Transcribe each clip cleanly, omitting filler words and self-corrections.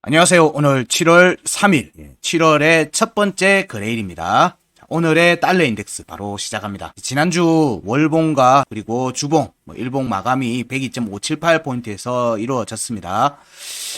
안녕하세요. 오늘 7월 3일, 7월의 첫 번째 거래일입니다. 오늘의 달러 인덱스 바로 시작합니다. 지난주 월봉과 그리고 주봉, 일봉 마감이 102.578포인트에서 이루어졌습니다.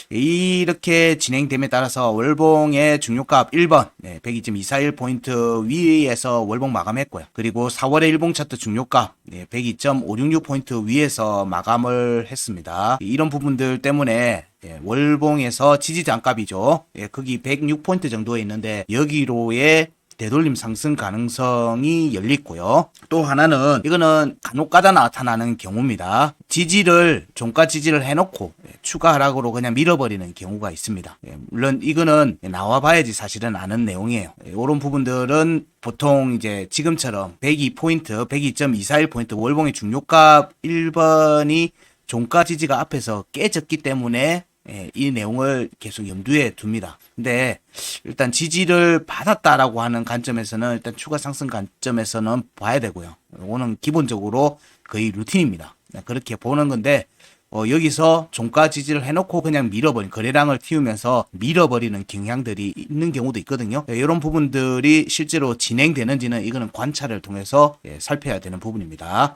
이렇게 진행됨에 따라서 월봉의 중요값 1번 102.241포인트 위에서 월봉 마감했고요. 그리고 4월의 일봉 차트 중요값 102.566포인트 위에서 마감을 했습니다. 이런 부분들 때문에 월봉에서 지지장값이죠. 거기 106포인트 정도에 있는데 여기로의 되돌림 상승 가능성이 열리고요. 또 하나는 이거는 간혹가다 나타나는 경우입니다. 지지를 종가 지지를 해놓고 추가 하락으로 그냥 밀어버리는 경우가 있습니다. 물론 이거는 나와봐야지 사실은 아는 내용이에요. 이런 부분들은 보통 이제 지금처럼 102포인트, 102.241포인트 월봉의 중요값 1번이 종가 지지가 앞에서 깨졌기 때문에 이 내용을 계속 염두에 둡니다. 근데 일단 지지를 받았다라고 하는 관점에서는 일단 추가 상승 관점에서는 봐야 되고요. 이거는 기본적으로 거의 루틴입니다. 그렇게 보는 건데 여기서 종가 지지를 해놓고 그냥 밀어버린 거래량을 틔우면서 밀어버리는 경향들이 있는 경우도 있거든요. 이런 부분들이 실제로 진행되는지는 이거는 관찰을 통해서 살펴야 되는 부분입니다.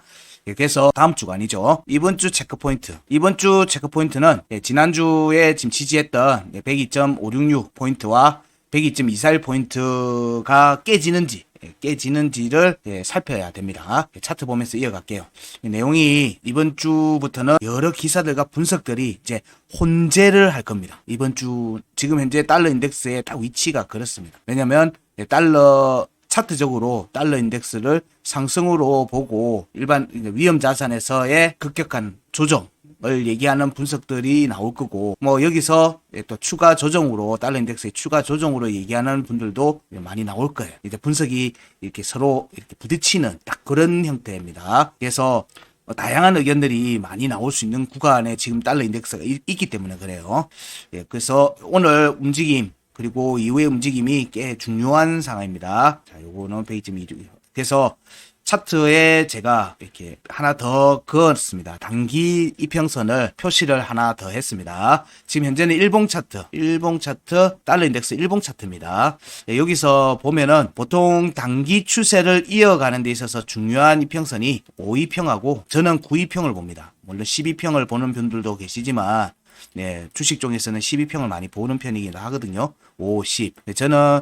그래서 다음 주가 아니죠. 이번 주 체크포인트. 이번 주 체크포인트는 지난주에 지금 지지했던 102.566포인트와 102.241포인트가 깨지는지를 살펴야 됩니다. 차트 보면서 이어갈게요. 내용이 이번 주부터는 여러 기사들과 분석들이 이제 혼재를 할 겁니다. 이번 주 지금 현재 달러 인덱스의 딱 위치가 그렇습니다. 왜냐면 달러 차트적으로 달러 인덱스를 상승으로 보고 일반 위험 자산에서의 급격한 조정을 얘기하는 분석들이 나올 거고, 여기서 또 추가 조정으로 달러 인덱스의 추가 조정으로 얘기하는 분들도 많이 나올 거예요. 이제 분석이 이렇게 서로 이렇게 부딪히는 딱 그런 형태입니다. 그래서 다양한 의견들이 많이 나올 수 있는 구간에 지금 달러 인덱스가 있기 때문에 그래요. 그래서 오늘 움직임 그리고 이후의 움직임이 꽤 중요한 상황입니다. 자, 요거는 페이지 2. 그래서 차트에 제가 이렇게 하나 더 그었습니다. 단기 이평선을 표시를 하나 더 했습니다. 지금 현재는 일봉 차트, 달러 인덱스 일봉 차트입니다. 여기서 보면은 보통 단기 추세를 이어가는 데 있어서 중요한 이평선이 5이평하고 저는 9이평을 봅니다. 물론 12평을 보는 분들도 계시지만 주식 쪽에서는 12평을 많이 보는 편이기도 하거든요. 5, 10. 저는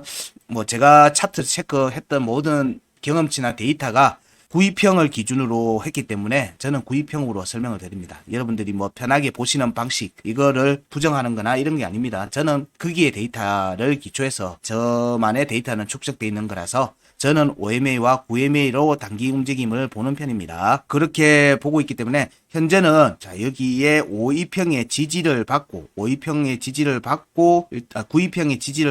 제가 차트 체크했던 모든 경험치나 데이터가 9이평을 기준으로 했기 때문에 저는 9이평으로 설명을 드립니다. 여러분들이 편하게 보시는 방식, 이거를 부정하는 거나 이런 게 아닙니다. 저는 거기에 데이터를 기초해서 저만의 데이터는 축적되어 있는 거라서 저는 OMA와 9MA로 단기 움직임을 보는 편입니다. 그렇게 보고 있기 때문에 현재는 자 여기에 5이평의 지지를 받고 9이평의 지지를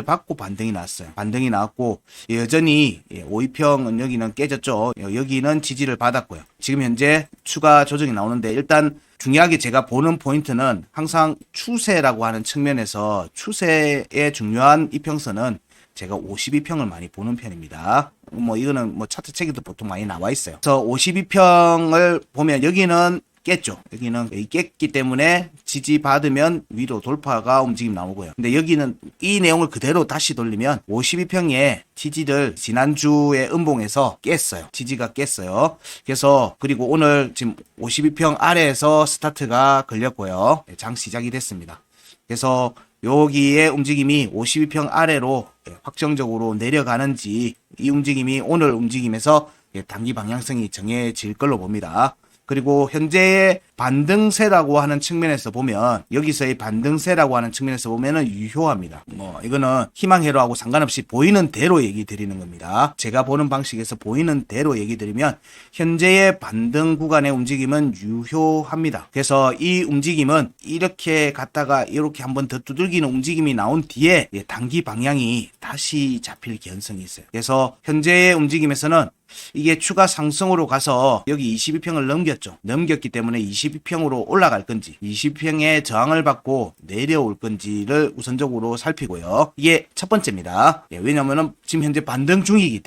받고 반등이 나왔어요. 반등이 나왔고 여전히 5이평은 여기는 깨졌죠. 여기는 지지를 받았고요. 지금 현재 추가 조정이 나오는데 일단 중요하게 제가 보는 포인트는 항상 추세라고 하는 측면에서 추세의 중요한 이평선은 제가 52평을 많이 보는 편입니다. 이거는 차트 책에도 보통 많이 나와 있어요. 그래서 52평을 보면 여기는 깼죠. 여기는 깼기 때문에 지지받으면 위로 돌파가 움직임 나오고요. 근데 여기는 이 내용을 그대로 다시 돌리면 52평의 지지를 지난주에 음봉에서 깼어요. 지지가 깼어요. 그래서 그리고 오늘 지금 52평 아래에서 스타트가 걸렸고요. 장 시작이 됐습니다. 그래서 여기에 움직임이 52평 아래로 확정적으로 내려가는지 이 움직임이 오늘 움직임에서 단기 방향성이 정해질 걸로 봅니다. 그리고 현재의 반등세라고 하는 측면에서 보면 여기서의 반등세라고 하는 측면에서 보면은 유효합니다. 이거는 희망회로하고 상관없이 보이는 대로 얘기 드리는 겁니다. 제가 보는 방식에서 보이는 대로 얘기 드리면 현재의 반등 구간의 움직임은 유효합니다. 그래서 이 움직임은 이렇게 갔다가 이렇게 한번 더 두들기는 움직임이 나온 뒤에 단기 방향이 다시 잡힐 개연성이 있어요. 그래서 현재의 움직임에서는 이게 추가 상승으로 가서 여기 22평을 넘겼기 때문에 22평으로 올라갈 건지 22평의 저항을 받고 내려올 건지를 우선적으로 살피고요. 이게 첫 번째입니다. 왜냐면은 지금 현재 반등 중이기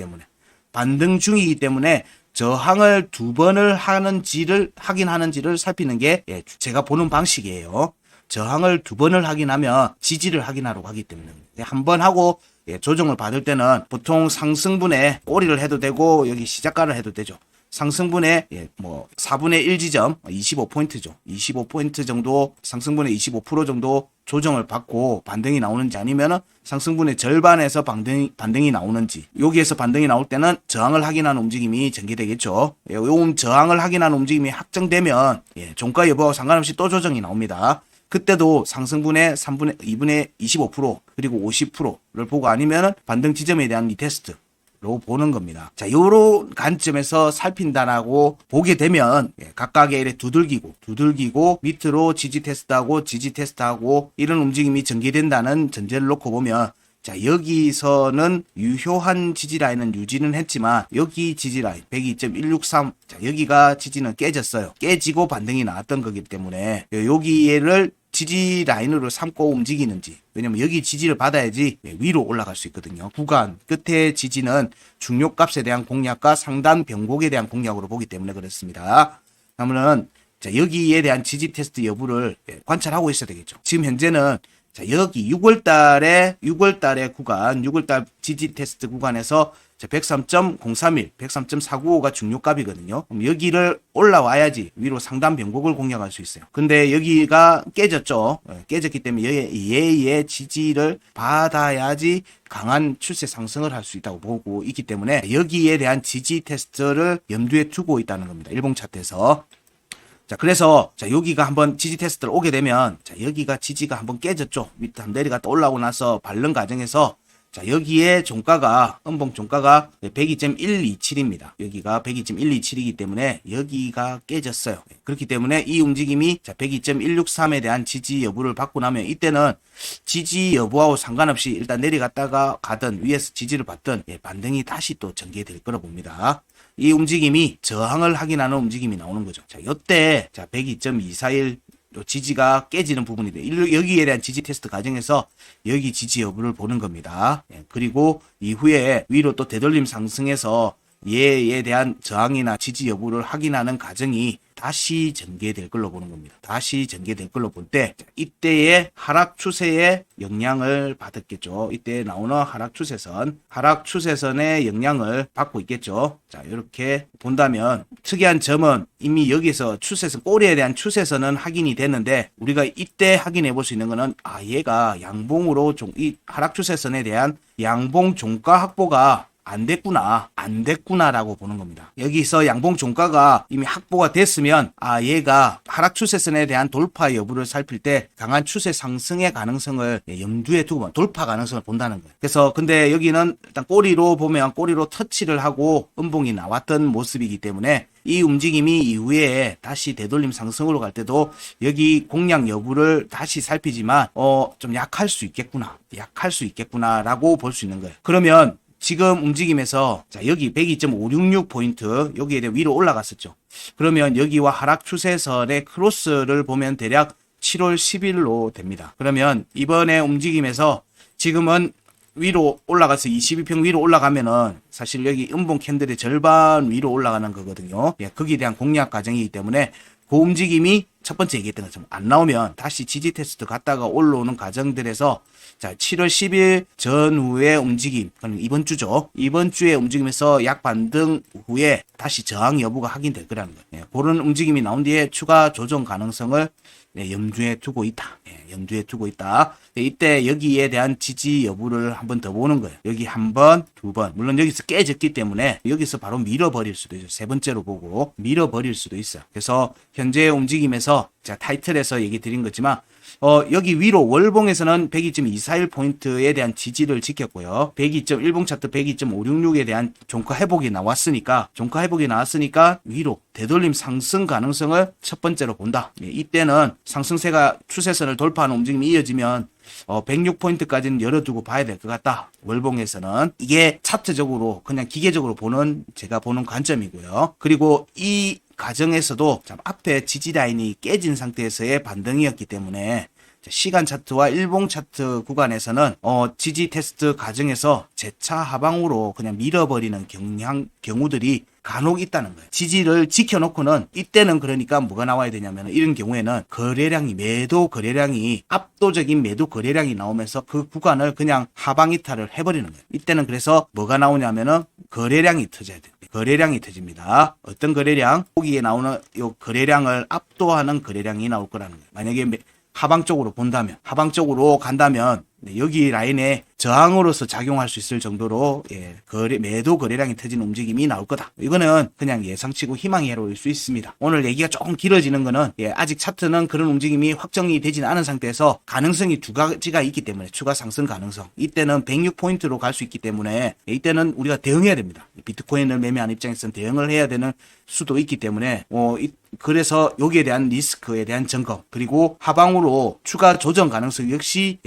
때문에 저항을 두 번을 하는지를 확인하는지를 살피는 게 제가 보는 방식이에요. 저항을 2번을 확인하면 지지를 확인하라고 하기 때문에 한 번 하고 조정을 받을 때는 보통 상승분에 꼬리를 해도 되고 여기 시작가를 해도 되죠. 상승분의 4분의 1 지점 25포인트죠. 25포인트 정도 상승분의 25% 정도 조정을 받고 반등이 나오는지 아니면 상승분의 절반에서 반등이 나오는지 여기에서 반등이 나올 때는 저항을 확인하는 움직임이 전개되겠죠. 요 저항을 확인하는 움직임이 확정되면 종가 여부와 상관없이 또 조정이 나옵니다. 그때도 상승분의 2분의 25% 그리고 50%를 보고 아니면 반등 지점에 대한 리테스트 로 보는 겁니다. 자, 요런 관점에서 살핀다라고 보게 되면 각각의 이래 두들기고 밑으로 지지 테스트하고 이런 움직임이 전개된다는 전제를 놓고 보면 자, 여기서는 유효한 지지라인은 유지는 했지만 여기 지지라인 102.163 자, 여기가 지지는 깨졌어요. 깨지고 반등이 나왔던 거기 때문에 여기를 지지 라인으로 삼고 움직이는지 왜냐면 여기 지지를 받아야지 위로 올라갈 수 있거든요. 구간 끝에 지지는 중요값에 대한 공략과 상단 변곡에 대한 공략으로 보기 때문에 그렇습니다. 그러면은 자, 여기에 대한 지지 테스트 여부를 관찰하고 있어야 되겠죠. 지금 현재는 자, 여기 6월달의 구간 6월달 지지 테스트 구간에서 103.031, 103.495가 중요값이거든요. 그럼 여기를 올라와야지 위로 상단 변곡을 공략할 수 있어요. 근데 여기가 깨졌죠. 깨졌기 때문에 얘의 지지를 받아야지 강한 추세 상승을 할 수 있다고 보고 있기 때문에 여기에 대한 지지 테스트를 염두에 두고 있다는 겁니다. 일봉 차트에서. 자, 그래서, 자, 여기가 한번 지지 테스트를 오게 되면, 자, 여기가 지지가 한번 깨졌죠. 밑에 한번 내려갔다 올라오고 나서 바른 과정에서, 자, 여기에 종가가, 음봉 종가가 102.127입니다. 여기가 102.127이기 때문에 여기가 깨졌어요. 그렇기 때문에 이 움직임이, 자, 102.163에 대한 지지 여부를 받고 나면 이때는 지지 여부하고 상관없이 일단 내려갔다가 가든 위에서 지지를 받든 반등이 다시 또 전개될 거라 봅니다. 이 움직임이 저항을 확인하는 움직임이 나오는 거죠. 자, 요때, 자, 102.241 지지가 깨지는 부분이 돼. 여기에 대한 지지 테스트 과정에서 여기 지지 여부를 보는 겁니다. 그리고 이후에 위로 또 되돌림 상승해서 얘에 대한 저항이나 지지 여부를 확인하는 과정이 다시 전개될 걸로 보는 겁니다. 다시 전개될 걸로 볼 때 이때의 하락 추세의 영향을 받았겠죠. 이때 나오는 하락 추세선의 영향을 받고 있겠죠. 자, 이렇게 본다면 특이한 점은 이미 여기서 추세선 꼬리에 대한 추세선은 확인이 됐는데 우리가 이때 확인해 볼 수 있는 거는 얘가 양봉으로 이 하락 추세선에 대한 양봉 종가 확보가 안 됐구나라고 보는 겁니다. 여기서 양봉 종가가 이미 확보가 됐으면 얘가 하락 추세선에 대한 돌파 여부를 살필 때 강한 추세 상승의 가능성을 염두에 두고 돌파 가능성을 본다는 거예요. 그래서 근데 여기는 일단 꼬리로 보면 꼬리로 터치를 하고 음봉이 나왔던 모습이기 때문에 이 움직임이 이후에 다시 되돌림 상승으로 갈 때도 여기 공략 여부를 다시 살피지만 좀 약할 수 있겠구나라고 볼 수 있는 거예요. 그러면 지금 움직임에서 자, 여기 102.566포인트 여기에 대해 위로 올라갔었죠. 그러면 여기와 하락 추세선의 크로스를 보면 대략 7월 10일로 됩니다. 그러면 이번에 움직임에서 지금은 위로 올라가서 22평 위로 올라가면은 사실 여기 음봉 캔들의 절반 위로 올라가는 거거든요. 거기에 대한 공략 과정이기 때문에 그 움직임이 첫 번째 얘기했던 것처럼 안 나오면 다시 지지 테스트 갔다가 올라오는 과정들에서 자, 7월 10일 전후의 움직임, 이번 주죠. 이번 주에 움직임에서 약 반등 후에 다시 저항 여부가 확인될 거라는 거예요. 그런 움직임이 나온 뒤에 추가 조정 가능성을 염두에 두고 있다. 염두에 두고 있다. 이때 여기에 대한 지지 여부를 한번 더 보는 거예요. 여기 한 번, 두 번. 물론 여기서 깨졌기 때문에 여기서 바로 밀어버릴 수도 있어요. 세 번째로 보고 밀어버릴 수도 있어요. 그래서 현재 움직임에서 자, 타이틀에서 얘기 드린 거지만 여기 위로 월봉에서는 102.241포인트에 대한 지지를 지켰고요. 102.1봉 차트 102.566에 대한 종가 회복이 나왔으니까 위로 되돌림 상승 가능성을 첫 번째로 본다. 이때는 상승세가 추세선을 돌파하는 움직임이 이어지면 106포인트까지는 열어두고 봐야 될 것 같다. 월봉에서는 이게 차트적으로 그냥 기계적으로 제가 보는 관점이고요. 그리고 이 과정에서도 앞에 지지 라인이 깨진 상태에서의 반등이었기 때문에 시간 차트와 일봉 차트 구간에서는 지지 테스트 과정에서 재차 하방으로 그냥 밀어버리는 경우들이 간혹 있다는 거예요. 지지를 지켜놓고는 이때는 그러니까 뭐가 나와야 되냐면 이런 경우에는 거래량이 매도 거래량이 압도적인 매도 거래량이 나오면서 그 구간을 그냥 하방 이탈을 해버리는 거예요. 이때는 그래서 뭐가 나오냐면은 거래량이 터져야 돼요. 거래량이 터집니다. 어떤 거래량? 거기에 나오는 요 거래량을 압도하는 거래량이 나올 거라는 거예요. 만약에 하방 쪽으로 본다면, 하방 쪽으로 간다면 여기 라인에 저항으로서 작용할 수 있을 정도로 매도 거래량이 터지는 움직임이 나올 거다. 이거는 그냥 예상치고 희망회로일 수 있습니다. 오늘 얘기가 조금 길어지는 거는 아직 차트는 그런 움직임이 확정이 되지는 않은 상태에서 가능성이 두 가지가 있기 때문에 추가 상승 가능성. 이때는 106포인트로 갈 수 있기 때문에 이때는 우리가 대응해야 됩니다. 비트코인을 매매하는 입장에서는 대응을 해야 되는 수도 있기 때문에 그래서 여기에 대한 리스크에 대한 점검 그리고 하방으로 추가 조정 가능성 역시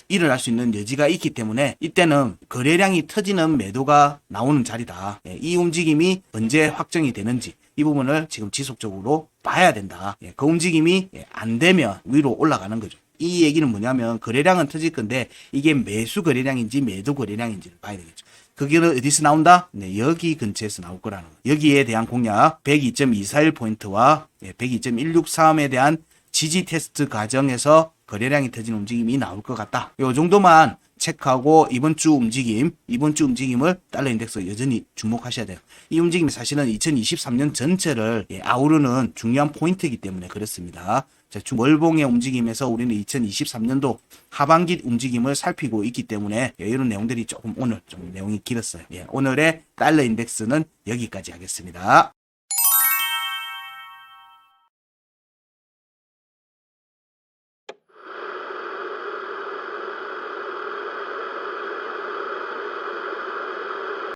일어날 수 있는 여지가 있기 때문에 이때는 거래량이 터지는 매도가 나오는 자리다. 이 움직임이 언제 확정이 되는지 이 부분을 지금 지속적으로 봐야 된다. 그 움직임이 안 되면 위로 올라가는 거죠. 이 얘기는 뭐냐면 거래량은 터질 건데 이게 매수 거래량인지 매도 거래량인지를 봐야 되겠죠. 그게는 어디서 나온다? 여기 근처에서 나올 거라는 거. 여기에 대한 공략 102.241포인트와 102.163에 대한 지지 테스트 과정에서 거래량이 터지는 움직임이 나올 것 같다. 요 정도만 체크하고 이번 주 움직임을 달러 인덱스 여전히 주목하셔야 돼요. 이 움직임이 사실은 2023년 전체를 아우르는 중요한 포인트이기 때문에 그렇습니다. 자, 월봉의 움직임에서 우리는 2023년도 하반기 움직임을 살피고 있기 때문에 이런 내용들이 조금 오늘 좀 내용이 길었어요. 오늘의 달러 인덱스는 여기까지 하겠습니다.